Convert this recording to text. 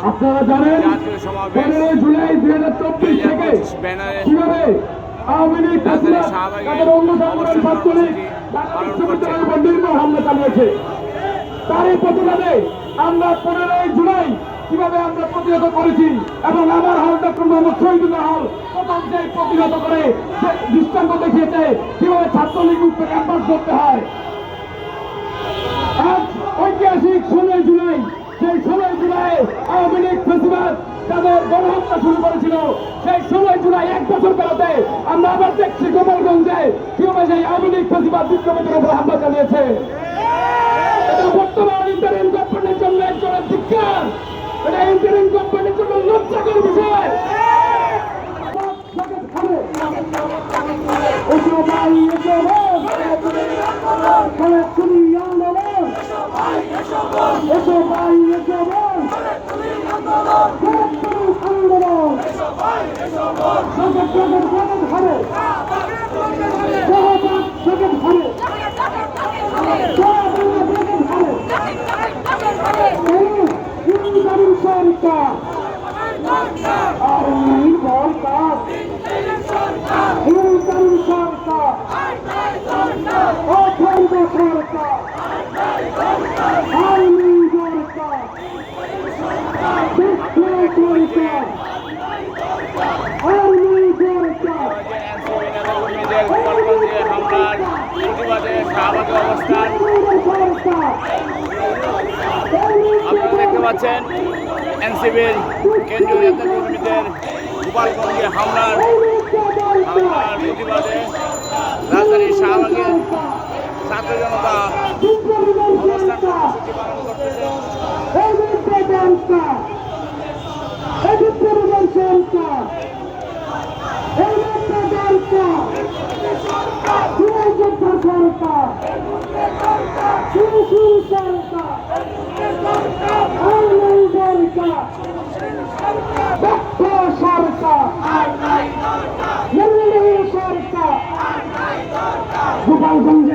আপনারা জানেন 15 জুলাই 2024 থেকে কিভাবে আওয়ামী লীগ তাদের অন্য সংগঠন ছাত্রলীগ নির্মম হামলা চালিয়েছে। তারই প্রতিবাদে আমরা 15 জুলাই কিভাবে আমরা প্রতিহত করেছি এবং আমার হল ডক্টর মোহাম্মদ শহীদুল্লাহ হল প্রথম যে প্রতিহত করে দৃষ্টান্ত দেখিয়েছে কিভাবে ছাত্রলীগ মুক্ত ক্যাম্পাস করতে হয়। আজ ঐতিহাসিক 16 জুলাই, সেই 16 জুলাই আওয়ামী লীগ ফেসিবাদ তাদের গণহত্যা শুরু করেছিল। সেই 16 জুলাই 1 বছর পেরোতে আমরা আবার দেখছি গোপালগঞ্জে কিভাবে সেই আওয়ামী লীগ ফেসিবাদ বিপ্লবীদের উপর হামলা চালিয়েছে। এটা বর্তমান ইন্টারিম গভর্নমেন্টের জন্য একজনের ধিক্কার, এটা ইন্টারিম গভর্নমেন্টের জন্য লজ্জাকর বিষয়। এসো ভাই এসো বোন, তুলি আন্দোলন, এসো ভাই এসো বোন, আন্দোলন, হারে সরকার আর সরকার সরকার অখণ্ড সরকার আর্মি সরকার সরকার আর্মি সরকার আপনারা দেখতে পাচ্ছেন এনসিবির কেন্দ্রীয় নেতা কর্মীদের গোপালগঞ্জে হামলার প্রতিবাদে রাজধানীর শাহবাগে ছাত্র জনতা অবস্থান কর্মসূচি পালন করতেছে। গোপালগঞ্জ